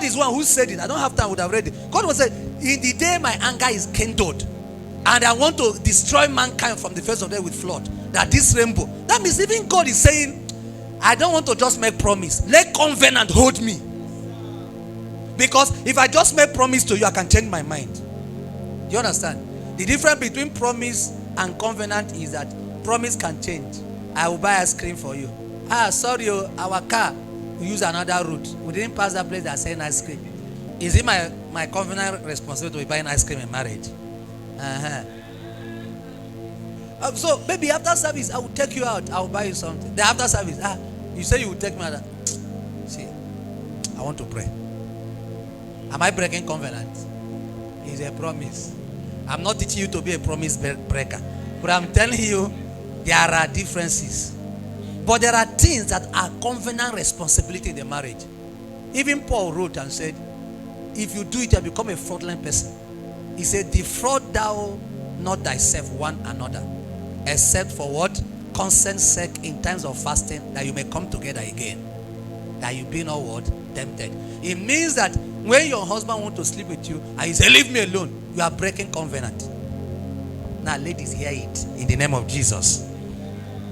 God is one who said it. I don't have time, I would have read it. God was saying, in the day my anger is kindled, and I want to destroy mankind from the face of the earth with flood, that this rainbow. That means even God is saying, I don't want to just make promise. Let covenant hold me. Because if I just make promise to you, I can change my mind. You understand? The difference between promise and covenant is that promise can change. I will buy ice cream for you. Sorry, our car, we use another route. We didn't pass that place that selling ice cream. Is it my covenant responsibility to buy ice cream in marriage? So maybe after service, I will take you out. I will buy you something. Then after service, you say you will take me out. See, I want to pray. Am I breaking covenant? It's a promise. I'm not teaching you to be a promise breaker. But I'm telling you, there are differences. But there are things that are covenant responsibility in the marriage. Even Paul wrote and said, if you do it, you become a fraudulent person. He said, defraud thou not thyself one another, except for what? Consent sake in times of fasting, that you may come together again. That you be not what? Tempted. It means that when your husband wants to sleep with you and he say, leave me alone, you are breaking covenant. Now ladies, hear it in the name of Jesus.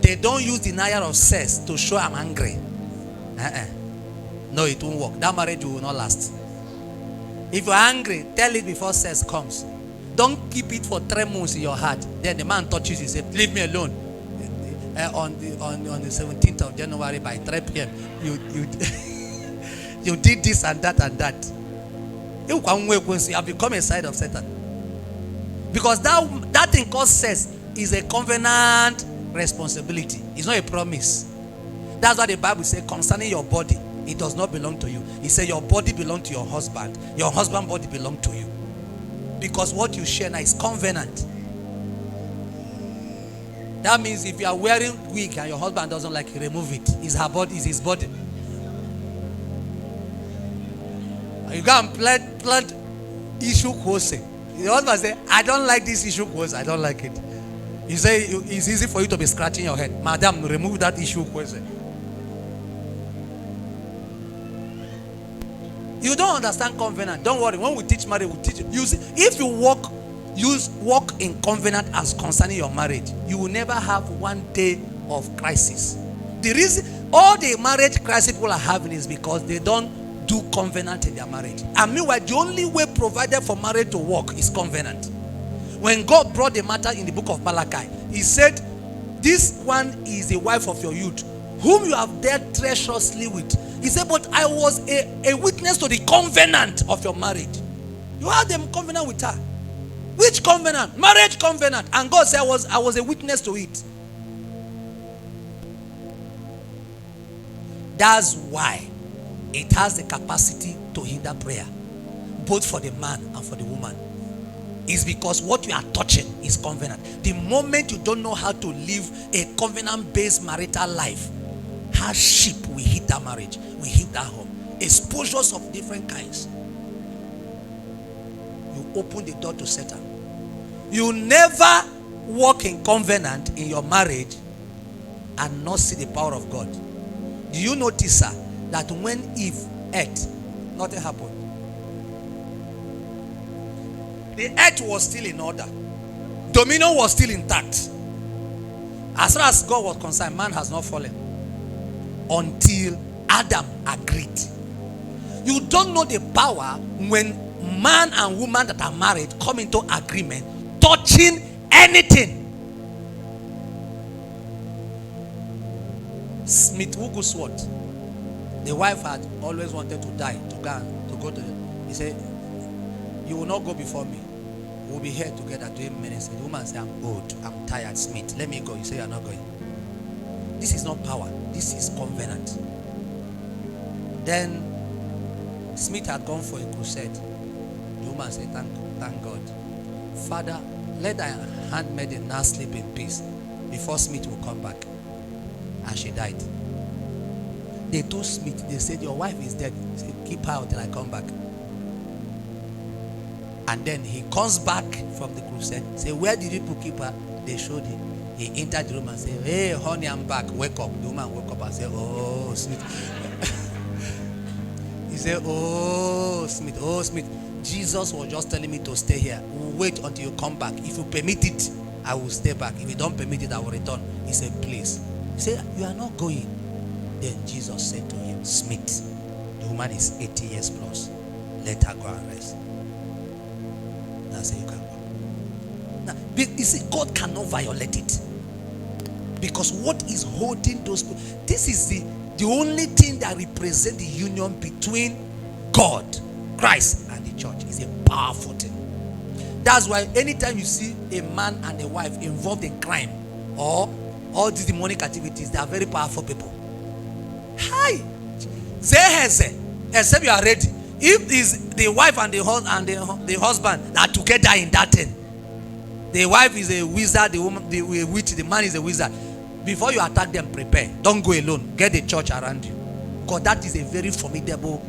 They don't use denial of sex to show I'm angry. No, it won't work. That marriage will not last. If you're angry, tell it before sex comes. Don't keep it for 3 months in your heart. Then the man touches you, say, leave me alone. On the 17th of January by 3 p.m. You did this and that and that. You have become a side of Satan. Because that thing called sex is a covenant responsibility. It's not a promise. That's what the Bible says concerning your body. It does not belong to you. It says your body belongs to your husband. Your husband's body belongs to you. Because what you share now is covenant. That means if you are wearing wig and your husband doesn't like it, remove it. It's her body, it's his body. You go and plant issue quoting. The husband say, I don't like this issue quote. I don't like it. You say it's easy for you to be scratching your head. Madam, remove that issue quote. You don't understand covenant. Don't worry. When we teach marriage, we teach you. See, if you walk in covenant as concerning your marriage, you will never have one day of crisis. The reason all the marriage crisis people are having is because they don't do covenant in their marriage. And meanwhile, the only way provided for marriage to work is covenant. When God brought the matter in the book of Malachi, he said, this one is the wife of your youth, whom you have dealt treacherously with. He said, but I was a witness to the covenant of your marriage. You had them covenant with her. Which covenant? Marriage covenant. And God said, I was a witness to it. That's why it has the capacity to hinder prayer, both for the man and for the woman. It's because what you are touching is covenant. The moment you don't know how to live a covenant-based marital life, hardship will hit that marriage, will hit that home. Exposures of different kinds. You open the door to Satan. You never walk in covenant in your marriage and not see the power of God. Do you notice, sir, that when Eve ate, nothing happened? The earth was still in order. Dominion was still intact. As far as God was concerned, man has not fallen until Adam agreed. You don't know the power when man and woman that are married come into agreement, touching anything. Smith Wigglesworth, the wife had always wanted to die, to go to he said, you will not go before me. We'll be here together doing ministry. The woman said, I'm old, I'm tired, Smith, let me go. You say you're not going. This is not power, this is covenant. Then Smith had gone for a crusade. The woman said, thank God. Father, let thy handmaiden now sleep in peace before Smith will come back. And she died. They told Smith, they said, your wife is dead. He said, keep her until I come back. And then he comes back from the crusade. Say, where did you keep her? They showed him. He entered the room and said, hey, honey, I'm back. Wake up. The woman woke up and said, oh, Smith. He said, oh, Smith. Jesus was just telling me to stay here. We'll wait until you come back. If you permit it, I will stay back. If you don't permit it, I will return. He said, please. He said, you are not going. Then Jesus said to him, Smith, the woman is 80 years plus. Let her go and rest. Now say you can go. Now, you see, God cannot violate it. Because what is holding those people? This is the only thing that represents the union between God, Christ, and the church. Is a powerful thing. That's why anytime you see a man and a wife involved in crime or all these demonic activities, they are very powerful people. Hi, except you are ready. If is the wife and the husband are together in that thing, the wife is a wizard, the woman, the witch, the man is a wizard. Before you attack them, prepare. Don't go alone. Get the church around you, because that is a very formidable